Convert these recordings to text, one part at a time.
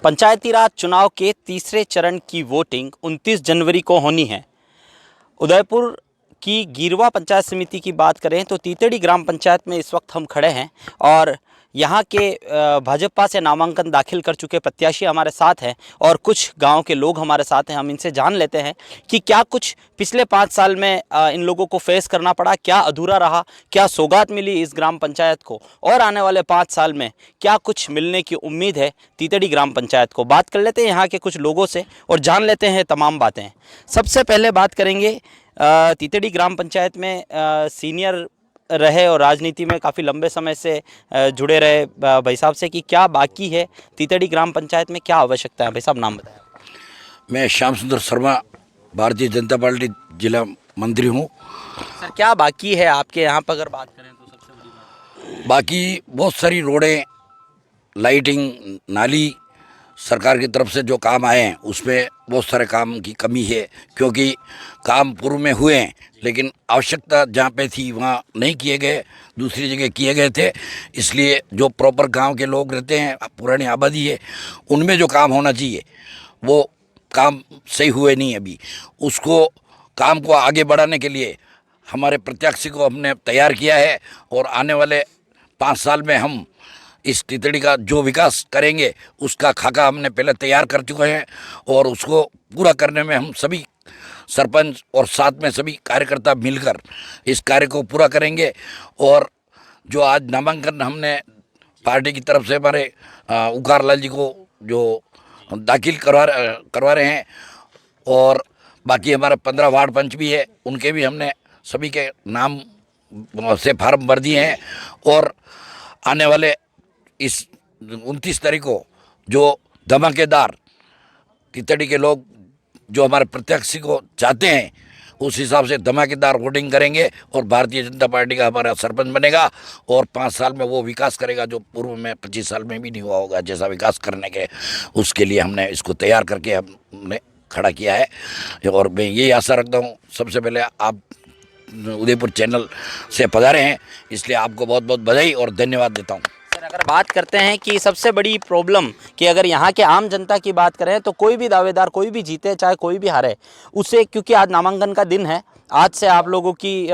पंचायती राज चुनाव के तीसरे चरण की वोटिंग 29 जनवरी को होनी है। उदयपुर की गिरवा पंचायत समिति की बात करें तो तीतड़ी ग्राम पंचायत में इस वक्त हम खड़े हैं और यहाँ के भाजपा से नामांकन दाखिल कर चुके प्रत्याशी हमारे साथ हैं और कुछ गांव के लोग हमारे साथ हैं। हम इनसे जान लेते हैं कि क्या कुछ पिछले 5 साल में इन लोगों को फेस करना पड़ा, क्या अधूरा रहा, क्या सौगात मिली इस ग्राम पंचायत को और आने वाले 5 साल में क्या कुछ मिलने की उम्मीद है तीतड़ी ग्राम पंचायत को। बात कर लेते हैं यहाँ के कुछ लोगों से और जान लेते हैं तमाम बातें। सबसे पहले बात करेंगे तीतड़ी ग्राम पंचायत में सीनियर रहे और राजनीति में काफ़ी लंबे समय से जुड़े रहे भाई साहब से कि क्या बाकी है तीतड़ी ग्राम पंचायत में, क्या आवश्यकता है। भाई साहब नाम बताएं। मैं श्याम सुंदर शर्मा, भारतीय जनता पार्टी जिला मंत्री हूँ। सर क्या बाकी है आपके यहाँ पर अगर बात करें तो? सबसे बड़ी बाकी बहुत सारी रोडें, लाइटिंग, नाली सरकार की तरफ से जो काम आए हैं उसमें बहुत सारे काम की कमी है, क्योंकि काम पूर्व में हुए हैं लेकिन आवश्यकता जहाँ पे थी वहाँ नहीं किए गए, दूसरी जगह किए गए थे। इसलिए जो प्रॉपर गांव के लोग रहते हैं, पुरानी आबादी है, उनमें जो काम होना चाहिए वो काम सही हुए नहीं अभी। उसको काम को आगे बढ़ाने के लिए हमारे प्रत्याशी को हमने तैयार किया है और आने वाले 5 साल में हम इस तीतड़ी का जो विकास करेंगे उसका खाका हमने पहले तैयार कर चुके हैं और उसको पूरा करने में हम सभी सरपंच और साथ में सभी कार्यकर्ता मिलकर इस कार्य को पूरा करेंगे। और जो आज नामांकन हमने पार्टी की तरफ से हमारे उकार लाल जी को जो दाखिल करवा रहे हैं और बाकी हमारा 15 वार्ड पंच भी है, उनके भी हमने सभी के नाम से फार्म भर दिए हैं। और आने वाले इस 29 तारीख को जो धमाकेदार तीतड़ी के लोग जो हमारे प्रत्याशी को चाहते हैं उस हिसाब से धमाकेदार वोटिंग करेंगे और भारतीय जनता पार्टी का हमारा सरपंच बनेगा और 5 साल में वो विकास करेगा जो पूर्व में 25 साल में भी नहीं हुआ होगा जैसा विकास करने के। उसके लिए हमने इसको तैयार करके हमने खड़ा किया है और मैं यही आशा रखता हूँ। सबसे पहले आप उदयपुर चैनल से पधारे हैं, इसलिए आपको बहुत बहुत बधाई और धन्यवाद देता हूँ। अगर बात करते हैं कि सबसे बड़ी प्रॉब्लम कि अगर यहाँ के आम जनता की बात करें तो कोई भी दावेदार, कोई भी जीते चाहे कोई भी हारे, उसे क्योंकि आज नामांकन का दिन है, आज से आप लोगों की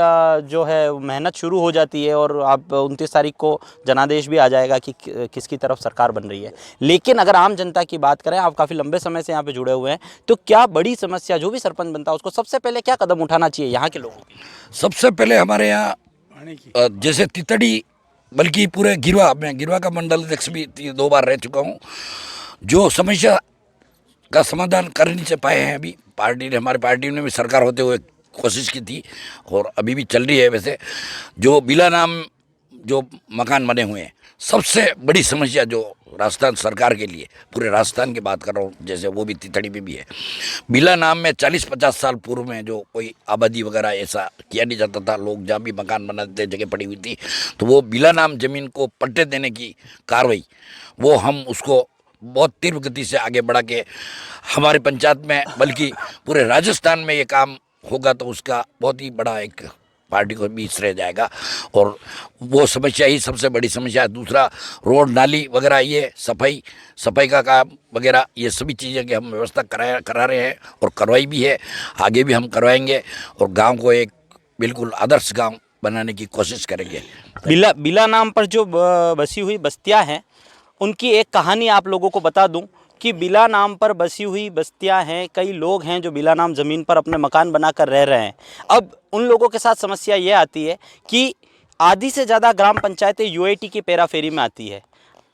जो है मेहनत शुरू हो जाती है और आप 29 तारीख को जनादेश भी आ जाएगा कि किसकी तरफ सरकार बन रही है। लेकिन अगर आम जनता की बात करें, आप काफ़ी लंबे समय से यहाँ पे जुड़े हुए हैं, तो क्या बड़ी समस्या जो भी सरपंच बनता है उसको सबसे पहले क्या कदम उठाना चाहिए यहाँ के लोगों की? सबसे पहले हमारे यहाँ जैसे तीतड़ी बल्कि पूरे गिरवा, मैं गिरवा का मंडल अध्यक्ष भी 2 बार रह चुका हूँ, जो समस्या का समाधान कर नहीं से पाए हैं। अभी पार्टी ने, हमारी पार्टी ने भी सरकार होते हुए कोशिश की थी और अभी भी चल रही है। वैसे जो बिला नाम जो मकान बने हुए हैं, सबसे बड़ी समस्या जो राजस्थान सरकार के लिए, पूरे राजस्थान की बात कर रहा हूँ, जैसे वो भी तीतड़ी में भी है। बिला नाम में 40-50 साल पूर्व में जो कोई आबादी वगैरह ऐसा किया नहीं जाता था, लोग जहाँ भी मकान बनाते जगह पड़ी हुई थी, तो वो बिला नाम जमीन को पट्टे देने की कार्रवाई वो हम उसको बहुत तीव्र गति से आगे बढ़ा के हमारे पंचायत में बल्कि पूरे राजस्थान में ये काम होगा तो उसका बहुत ही बड़ा एक पार्टी को भी श्रेय जाएगा। और वो समस्या ही सबसे बड़ी समस्या है। दूसरा रोड, नाली वगैरह, ये सफाई का काम वगैरह, ये सभी चीज़ें की हम व्यवस्था करा रहे हैं और करवाई भी है, आगे भी हम करवाएंगे और गांव को एक बिल्कुल आदर्श गांव बनाने की कोशिश करेंगे। बिला नाम पर जो बसी हुई बस्तियां हैं उनकी एक कहानी आप लोगों को बता दूं कि बिला नाम पर बसी हुई बस्तियां हैं, कई लोग हैं जो बिला नाम ज़मीन पर अपने मकान बनाकर रह रहे हैं। अब उन लोगों के साथ समस्या ये आती है कि आधी से ज़्यादा ग्राम पंचायतें यूआईटी की पेराफेरी में आती है।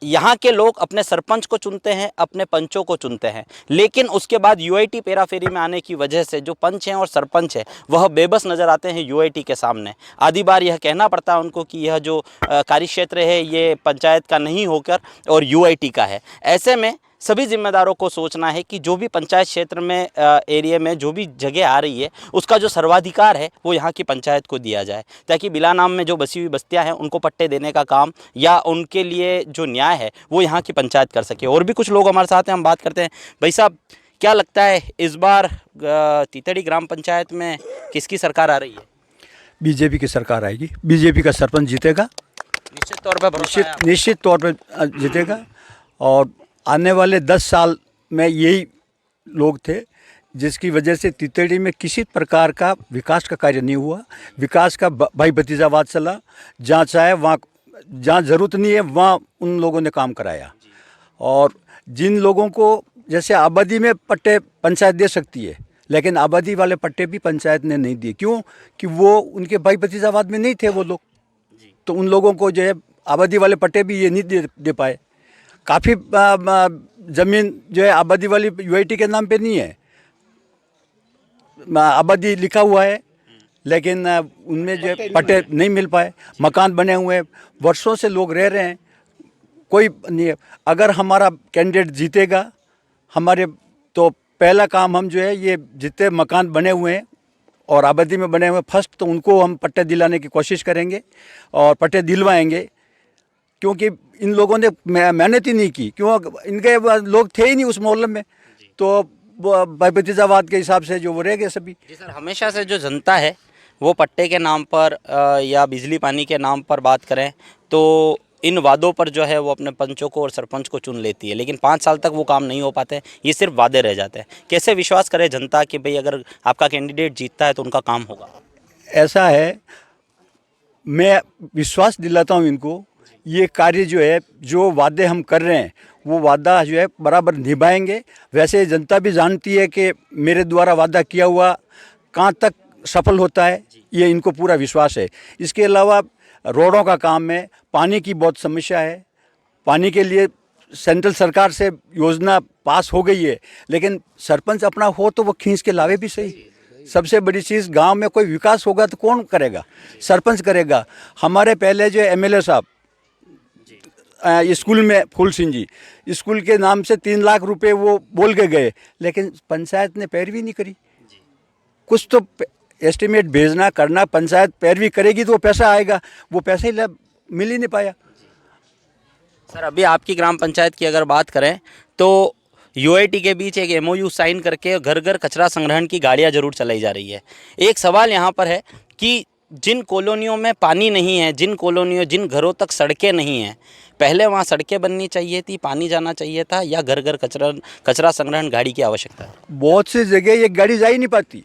यहाँ के लोग अपने सरपंच को चुनते हैं, अपने पंचों को चुनते हैं, लेकिन उसके बाद यूआईटी पेराफेरी में आने की वजह से जो पंच हैं और सरपंच हैं वह बेबस नज़र आते हैं यूआईटी के सामने। आधी बार यह कहना पड़ता है उनको कि यह जो कार्य क्षेत्र है ये पंचायत का नहीं होकर और यूआईटी का है। ऐसे में सभी जिम्मेदारों को सोचना है कि जो भी पंचायत क्षेत्र में एरिया में जो भी जगह आ रही है उसका जो सर्वाधिकार है वो यहाँ की पंचायत को दिया जाए, ताकि बिला नाम में जो बसी हुई बस्तियाँ हैं उनको पट्टे देने का काम या उनके लिए जो न्याय है वो यहाँ की पंचायत कर सके। और भी कुछ लोग हमारे साथ हैं, हम बात करते हैं। भाई साहब क्या लगता है इस बार तीतड़ी ग्राम पंचायत में किसकी सरकार आ रही है? बीजेपी की सरकार आएगी, बीजेपी का सरपंच जीतेगा, निश्चित तौर पर निश्चित तौर पर जीतेगा। और आने वाले 10 साल में यही लोग थे जिसकी वजह से तितड़ी में किसी प्रकार का विकास का कार्य नहीं हुआ। विकास का भाई भतीजावाद चला, जहाँ चाहे वहाँ, जहाँ ज़रूरत नहीं है वहाँ उन लोगों ने काम कराया। और जिन लोगों को जैसे आबादी में पट्टे पंचायत दे सकती है, लेकिन आबादी वाले पट्टे भी पंचायत ने नहीं दिए। क्यों? कि वो उनके भाई भतीजावाद में नहीं थे वो लोग, तो उन लोगों को जो है आबादी वाले पट्टे भी ये नहीं दे पाए। काफ़ी ज़मीन जो है आबादी वाली यूआईटी के नाम पे नहीं है, आबादी लिखा हुआ है, लेकिन उनमें जो है पट्टे नहीं मिल पाए। मकान बने हुए हैं, वर्षों से लोग रह रहे हैं, कोई नहीं है। अगर हमारा कैंडिडेट जीतेगा हमारे, तो पहला काम हम जो है ये जितने मकान बने हुए हैं और आबादी में बने हुए फर्स्ट, तो उनको हम पट्टे दिलाने की कोशिश करेंगे और पट्टे दिलवाएंगे। क्योंकि इन लोगों ने मेहनत ही नहीं की, क्यों? इनके लोग थे ही नहीं उस मोहल्ले में, तो भाई भतीजावाद के हिसाब से जो वो रह गए सभी। जी सर, हमेशा से जो जनता है वो पट्टे के नाम पर या बिजली पानी के नाम पर बात करें तो इन वादों पर जो है वो अपने पंचों को और सरपंच को चुन लेती है, लेकिन 5 साल तक वो काम नहीं हो पाते, ये सिर्फ वादे रह जाते हैं। कैसे विश्वास करे जनता कि भाई अगर आपका कैंडिडेट जीतता है तो उनका काम होगा? ऐसा है, मैं विश्वास दिलाता हूँ इनको, ये कार्य जो है, जो वादे हम कर रहे हैं वो वादा जो है बराबर निभाएंगे। वैसे जनता भी जानती है कि मेरे द्वारा वादा किया हुआ कहाँ तक सफल होता है, ये इनको पूरा विश्वास है। इसके अलावा रोडों का काम है, पानी की बहुत समस्या है। पानी के लिए सेंट्रल सरकार से योजना पास हो गई है, लेकिन सरपंच अपना हो तो वो खींच के लावे भी सही। सबसे बड़ी चीज़, गांव में कोई विकास होगा तो कौन करेगा? सरपंच करेगा। हमारे पहले जो एमएलए साहब स्कूल में, फूल सिंह जी, स्कूल के नाम से 3 लाख रुपए वो बोल के गए, लेकिन पंचायत ने पैरवी नहीं करी। कुछ तो एस्टिमेट भेजना करना, पंचायत पैरवी करेगी तो वो पैसा आएगा, वो पैसा ही मिल ही नहीं पाया। सर, अभी आपकी ग्राम पंचायत की अगर बात करें तो यूआईटी के बीच एक एमओयू साइन करके घर घर कचरा संग्रहण की गाड़ियां जरूर चलाई जा रही है। एक सवाल यहाँ पर है कि जिन कॉलोनियों में पानी नहीं है, जिन घरों तक सड़कें नहीं हैं, पहले वहाँ सड़कें बननी चाहिए थी, पानी जाना चाहिए था, या घर घर कचरा संग्रहण गाड़ी की आवश्यकता है? बहुत सी जगह ये गाड़ी जा ही नहीं पाती,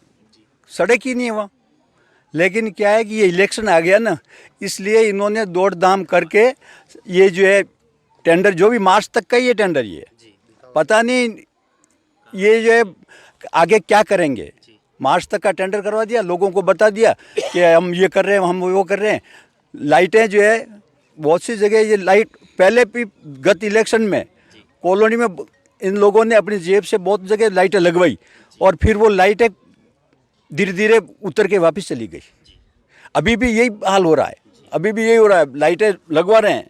सड़क ही नहीं है वहाँ। लेकिन क्या है कि ये इलेक्शन आ गया ना, इसलिए इन्होंने दौड़ धाम करके ये जो है टेंडर, जो भी मार्च तक का ये टेंडर, ये पता नहीं ये जो है आगे क्या करेंगे। मार्च तक का टेंडर करवा दिया, लोगों को बता दिया कि हम ये कर रहे हैं, हम वो कर रहे हैं। लाइटें जो है बहुत सी जगह, ये लाइट पहले भी गत इलेक्शन में कॉलोनी में इन लोगों ने अपनी जेब से बहुत जगह लाइटें लगवाई, और फिर वो लाइटें धीरे धीरे उतर के वापस चली गई। अभी भी यही हाल हो रहा है, अभी भी यही हो रहा है, लाइटें लगवा रहे हैं।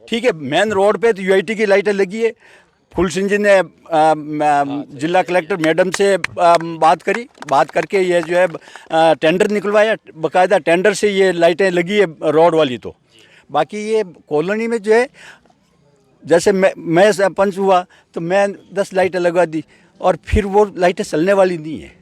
ठीक है, मेन रोड पे तो यूआईटी की लाइटें लगी है। फूल सिंह जी ने जिला कलेक्टर मैडम से बात करके ये जो है टेंडर निकलवाया, बाकायदा टेंडर से ये लाइटें लगी है रोड वाली। तो बाकी ये कॉलोनी में जो है, जैसे मैं सरपंच हुआ तो मैं 10 लाइटें लगवा दी, और फिर वो लाइटें चलने वाली नहीं है।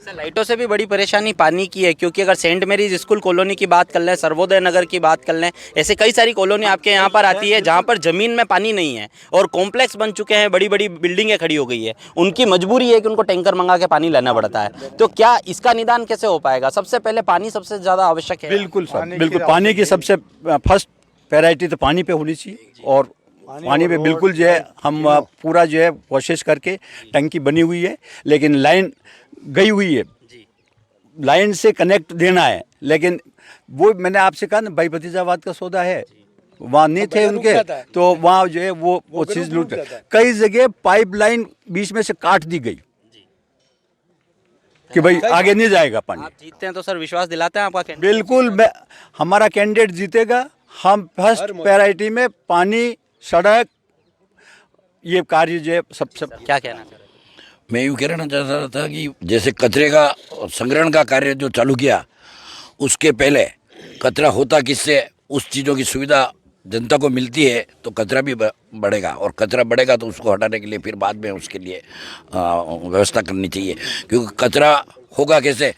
सर, लाइटों से भी बड़ी परेशानी पानी की है, क्योंकि अगर सेंट मेरीज स्कूल कॉलोनी की बात कर लें, सर्वोदय नगर की बात कर लें, ऐसे कई सारी कॉलोनी आपके यहाँ पर आती है जहाँ पर ज़मीन में पानी नहीं है और कॉम्प्लेक्स बन चुके हैं, बड़ी बड़ी बिल्डिंगें खड़ी हो गई है। उनकी मजबूरी है कि उनको टैंकर मंगा के पानी लाना पड़ता है। तो क्या इसका निदान कैसे हो पाएगा? सबसे पहले पानी सबसे ज़्यादा आवश्यक है। बिल्कुल सर, बिल्कुल पानी की सबसे फर्स्ट प्रायोरिटी तो पानी पे होनी चाहिए, और पानी पे बिल्कुल जो है हम पूरा जो है कोशिश करके, टंकी बनी हुई है लेकिन लाइन गई हुई है, लाइन से कनेक्ट देना है। लेकिन वो मैंने आपसे कहा ना, भाई भतीजावाद का सौदा है, वहाँ नहीं थे उनके, तो वहाँ जो है वो चीज़ लूट, कई जगह पाइपलाइन बीच में से काट दी गई कि भाई आगे नहीं जाएगा पानी। आप जीतते हैं तो सर विश्वास दिलाते हैं आपका कैंडिडेट? बिल्कुल, हमारा कैंडिडेट जीतेगा। हम फर्स्ट प्रायोरिटी में पानी, सड़क, ये कार्य जो है सब क्या कहना चाह रहे हैं? मैं यूँ कहना चाहता था कि जैसे कचरे का संग्रहण का कार्य जो चालू किया, उसके पहले कचरा होता किससे, उस चीज़ों की सुविधा जनता को मिलती है तो कचरा भी बढ़ेगा, और कचरा बढ़ेगा तो उसको हटाने के लिए फिर बाद में उसके लिए व्यवस्था करनी चाहिए। क्योंकि कचरा होगा कैसे,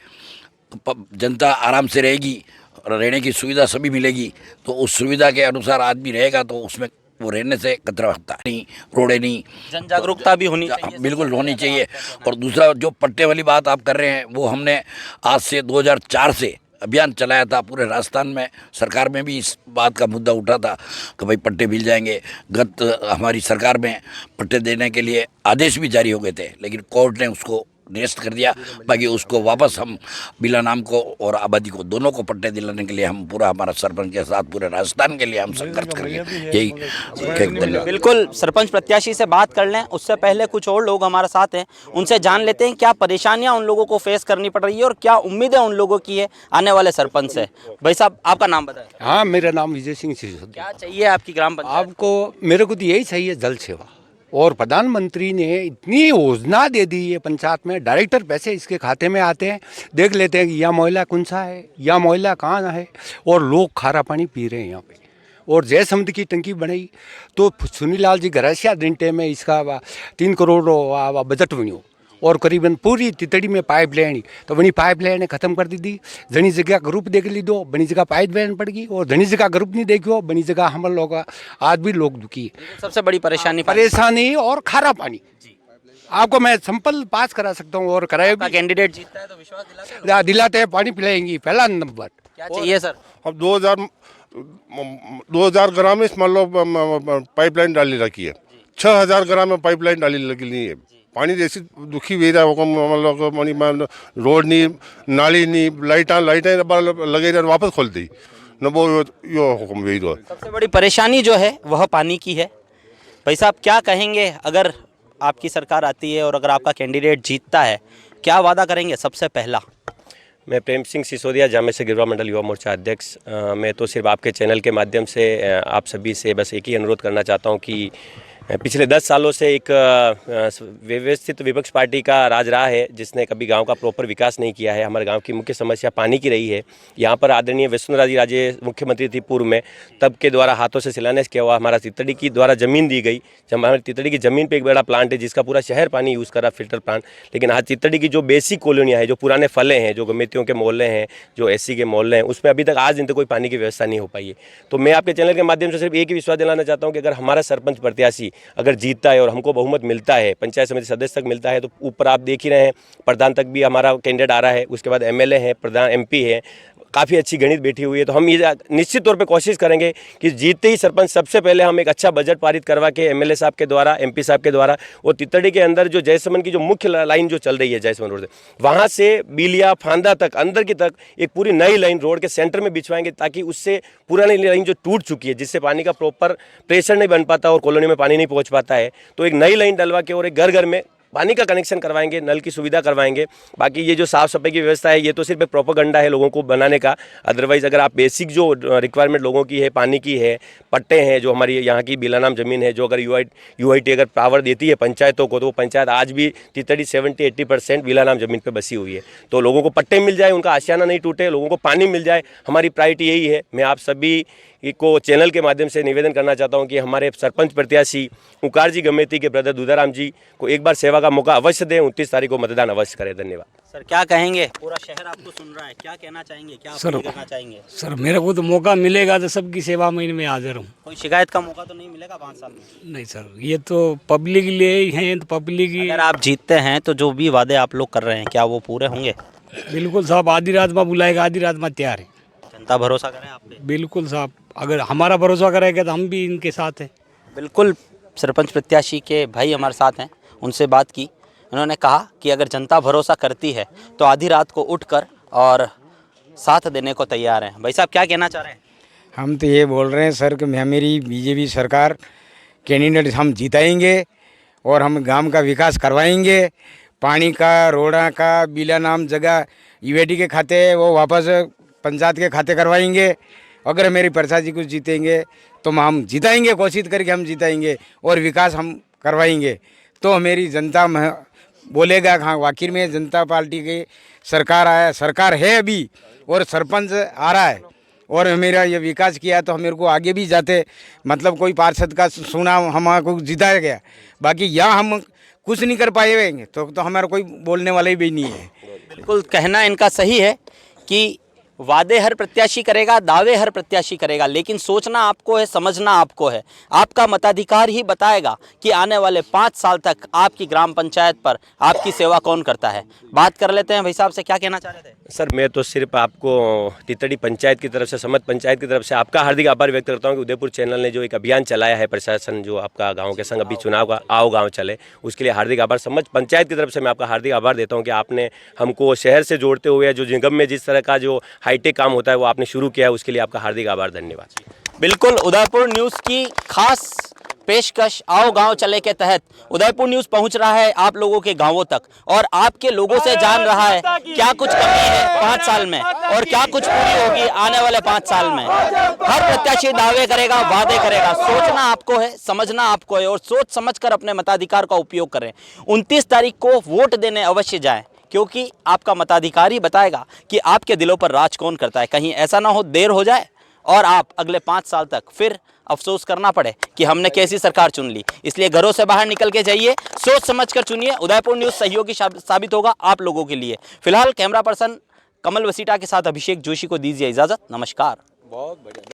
जनता आराम से रहेगी, रहने की सुविधा सभी मिलेगी, तो उस सुविधा के अनुसार आदमी रहेगा तो उसमें वो रहने से कचरा होता है नहीं, रोडे नहीं, जन जागरूकता भी होनी चाहिए। बिल्कुल होनी चाहिए। और दूसरा जो पट्टे वाली बात आप कर रहे हैं, वो हमने आज से 2004 से अभियान चलाया था पूरे राजस्थान में। सरकार में भी इस बात का मुद्दा उठा था कि भाई पट्टे मिल जाएंगे। गत हमारी सरकार में पट्टे देने के लिए आदेश भी जारी हो गए थे, लेकिन कोर्ट ने उसको निरस्त कर दिया। बाकी उसको वापस हम बिला नाम को और आबादी को दोनों को पट्टे दिलाने के लिए हम पूरा हमारा सरपंच के साथ पूरे राजस्थान के लिए हम संघर्ष करेंगे। यही धन्यवाद। बिल्कुल, सरपंच प्रत्याशी से बात कर लें उससे पहले कुछ और लोग हमारे साथ हैं, उनसे जान लेते हैं क्या परेशानियां उन लोगों को फेस करनी पड़ रही है और क्या उम्मीदें उन लोगों की है आने वाले सरपंच से। भाई साहब, आपका नाम बताएं। हाँ, मेरा नाम विजय सिंह सिसोदिया। क्या चाहिए आपकी ग्राम पंचायत? आपको मेरे को तो यही चाहिए, जल सेवा। और प्रधानमंत्री ने इतनी योजना दे दी है पंचायत में, डायरेक्टर पैसे इसके खाते में आते हैं, देख लेते हैं कि यह मोहल्ला कौन सा है, यह मोहल्ला कहाँ है, और लोग खारा पानी पी रहे हैं यहाँ पे। और जय समुद्र की टंकी बनाई तो सुनीलाल जी घरसिया डिंटे में इसका 3 करोड़ बजट बनियो, और करीबन पूरी तितड़ी में पाइप लाइन, तो बनी पाइप लाइन खत्म कर दी थी। जनी जगह ग्रुप देख ली दो, बनी जगह पाइप लाइन पड़ गई, और जनी जगह ग्रुप नहीं देखियो, बनी जगह हम लोग आज भी लोग दुखी है। सबसे बड़ी परेशानी और खारा पानी। आपको मैं सैंपल पास करा सकता हूँ और कराए भी। कैंडिडेट जीतता है तो विश्वास दिलाते हैं? दिलाते हैं, पानी पिलाएंगी, पहला नंबर। क्या चाहिए सर? अब 2000 ग्राम में मान लो पाइपलाइन डाली रखी है, 6000 ग्राम में पाइपलाइन डाली लगी नहीं है। पानी जैसी दुखी हुई रहा मतलब रोड नहीं, नाली नहीं, लाइटें लगे वापस खोल दी न, वो यो हुक्म यही रहा। सबसे बड़ी परेशानी जो है वह पानी की है। भाई साहब, क्या कहेंगे अगर आपकी सरकार आती है और अगर आपका कैंडिडेट जीतता है, क्या वादा करेंगे? सबसे पहला, मैं प्रेम सिंह सिसोदिया, जामे से गिरवा मंडल युवा मोर्चा अध्यक्ष। मैं तो सिर्फ आपके चैनल के माध्यम से आप सभी से बस एक ही अनुरोध करना चाहता हूं कि पिछले 10 सालों से एक व्यवस्थित विपक्ष पार्टी का राज रहा है, जिसने कभी गांव का प्रॉपर विकास नहीं किया है। हमारे गांव की मुख्य समस्या पानी की रही है। यहाँ पर आदरणीय वसुंधरा जी राजे मुख्यमंत्री थी पूर्व में, तब के द्वारा हाथों से शिलान्यास किया हुआ हमारा तितड़ी की द्वारा ज़मीन दी गई। जब हमारी तितड़ी की ज़मीन पे एक बड़ा प्लांट है जिसका पूरा शहर पानी यूज़ कर रहा, फिल्टर प्लांट। लेकिन आज तितड़ी की जो बेसिक कॉलोनियाँ हैं, जो पुराने फले हैं, जो गमेतियों के मोहल्ले हैं, जो SC के मोहल्ले हैं, उसमें अभी तक आज दिन तक कोई पानी की व्यवस्था नहीं हो पाई है। तो मैं आपके चैनल के माध्यम से सिर्फ एक ही विश्वास दिलाना चाहता हूँ कि अगर हमारा सरपंच प्रत्याशी अगर जीतता है और हमको बहुमत मिलता है, पंचायत समिति सदस्य तक मिलता है, तो ऊपर आप देख ही रहे हैं प्रधान तक भी हमारा कैंडिडेट आ रहा है, उसके बाद MLA है, प्रधान MP है, काफ़ी अच्छी गणित बैठी हुई है। तो हम ये निश्चित तौर पे कोशिश करेंगे कि जीतते ही सरपंच सबसे पहले हम एक अच्छा बजट पारित करवा के MLA साहब के द्वारा, MP साहब के द्वारा, और तितड़ी के अंदर जो जयसमन की जो मुख्य लाइन जो चल रही है जयसमन रोड से, वहाँ से बिलिया फांदा तक अंदर की तक एक पूरी नई लाइन रोड के सेंटर में बिछवाएंगे, ताकि उससे पुरानी लाइन जो टूट चुकी है, जिससे पानी का प्रॉपर प्रेशर नहीं बन पाता और कॉलोनी में पानी नहीं पहुँच पाता है, तो एक नई लाइन डलवा के और एक घर घर में पानी का कनेक्शन करवाएंगे, नल की सुविधा करवाएंगे। बाकी ये जो साफ़ सफाई की व्यवस्था है, ये तो सिर्फ एक प्रोपेगेंडा है लोगों को बनाने का। अदरवाइज़ अगर आप बेसिक जो रिक्वायरमेंट लोगों की है, पानी की है, पट्टे हैं, जो हमारी यहाँ की बिलानाम ज़मीन है, जो अगर UIT अगर पावर देती है पंचायतों को, तो वो पंचायत आज भी तितड़ी 70-80% बिलानाम ज़मीन पर बसी हुई है। तो लोगों को पट्टे मिल जाए, उनका आशियाना नहीं टूटे, लोगों को पानी मिल जाए, हमारी प्रायोरिटी यही है। मैं आप सभी को चैनल के माध्यम से निवेदन करना चाहता हूं कि हमारे सरपंच प्रत्याशी उकार जी गमेती के ब्रदर दुधाराम जी को एक बार सेवा का मौका अवश्य दें। 29 तारीख को मतदान अवश्य करें। धन्यवाद सर। क्या कहेंगे? पूरा शहर आपको सुन रहा है, क्या कहना चाहेंगे, क्या अपील करना चाहेंगे? सर, मेरे को तो मौका मिलेगा तो सबकी सेवा में मैं हाजिर हूँ। कोई शिकायत का मौका तो नहीं मिलेगा 5 साल में? नहीं सर, ये तो पब्लिक के लिए ही हैं, तो पब्लिक ही। अगर आप जीतते हैं तो जो भी वादे आप लोग कर रहे हैं, क्या वो पूरे होंगे? बिल्कुल साहब, आधी रात में बुलाएगा, आधी रात में तैयार है। जनता भरोसा करें आप पे? बिल्कुल साहब, अगर हमारा भरोसा करेगा तो हम भी इनके साथ हैं। बिल्कुल। सरपंच प्रत्याशी के भाई हमारे साथ हैं, उनसे बात की। उन्होंने कहा कि अगर जनता भरोसा करती है तो आधी रात को उठकर और साथ देने को तैयार हैं। भाई साहब, क्या कहना चाह रहे हैं? हम तो ये बोल रहे हैं सर कि मेरी BJP सरकार कैंडिडेट हम जिताएंगे और हम गांव का विकास करवाएंगे। पानी का, रोड़ा का, बिला नाम जगह UIT के खाते वो वापस पंचायत के खाते करवाएंगे। अगर मेरी प्रसाद जी कुछ जीतेंगे तो हम जिताएंगे, कोशिश करके हम जिताएंगे और विकास हम करवाएंगे। तो मेरी जनता बोलेगा हाँ वाकई में जनता पार्टी की सरकार है अभी, और सरपंच आ रहा है और मेरा ये विकास किया, तो मेरे को आगे भी जाते, मतलब कोई पार्षद का सुना हमको जिताया गया। बाकी यहाँ हम कुछ नहीं कर पाएंगे तो हमारा कोई बोलने वाला भी नहीं है। बिल्कुल कहना इनका सही है कि वादे हर प्रत्याशी करेगा, दावे हर प्रत्याशी करेगा, लेकिन सोचना आपको है, समझना आपको है। आपका मताधिकार ही बताएगा कि आने वाले 5 साल तक आपकी ग्राम पंचायत पर आपकी सेवा कौन करता है। बात कर लेते हैं भाई साहब से, क्या कहना चाह रहे थे? सर मैं तो सिर्फ आपको तितड़ी पंचायत की तरफ से, समत पंचायत की तरफ से आपका हार्दिक आभार व्यक्त करता हूं कि उदयपुर चैनल ने जो एक अभियान चलाया है, प्रशासन जो आपका गांव के संग अभी चुनाव का आओ गांव चले, उसके लिए हार्दिक आभार। समत पंचायत की तरफ से मैं आपका हार्दिक आभार देता हूं कि आपने हमको शहर से जोड़ते हुए जो निगम में जिस तरह का जो हाईटेक काम होता है वो आपने शुरू किया है, उसके लिए आपका हार्दिक आभार, धन्यवाद। बिल्कुल, उदयपुर न्यूज़ की खास पेशकश आओ गांव चले के तहत उदयपुर न्यूज़ पहुंच रहा है आप लोगों के गांवों तक और आपके लोगों से जान रहा है क्या कुछ कमी है 5 साल में और क्या कुछ पूरी होगी आने वाले 5 साल में। हर प्रत्याशी दावे करेगा, वादे करेगा। सोचना आपको है, समझना आपको है और सोच समझकर अपने मताधिकार का उपयोग करें। 29 तारीख को वोट देने अवश्य जाएं, क्योंकि आपका मताधिकार ही बताएगा कि आपके दिलों पर राज कौन करता है। कहीं ऐसा ना हो देर हो जाए और आप अगले 5 साल तक फिर अफसोस करना पड़े कि हमने कैसी सरकार चुन ली। इसलिए घरों से बाहर निकल के जाइए, सोच समझ कर चुनिए। उदयपुर न्यूज़ सहयोगी साबित होगा आप लोगों के लिए। फिलहाल कैमरा पर्सन कमल वसीटा के साथ अभिषेक जोशी को दीजिए इजाज़त। नमस्कार। बहुत बढ़िया।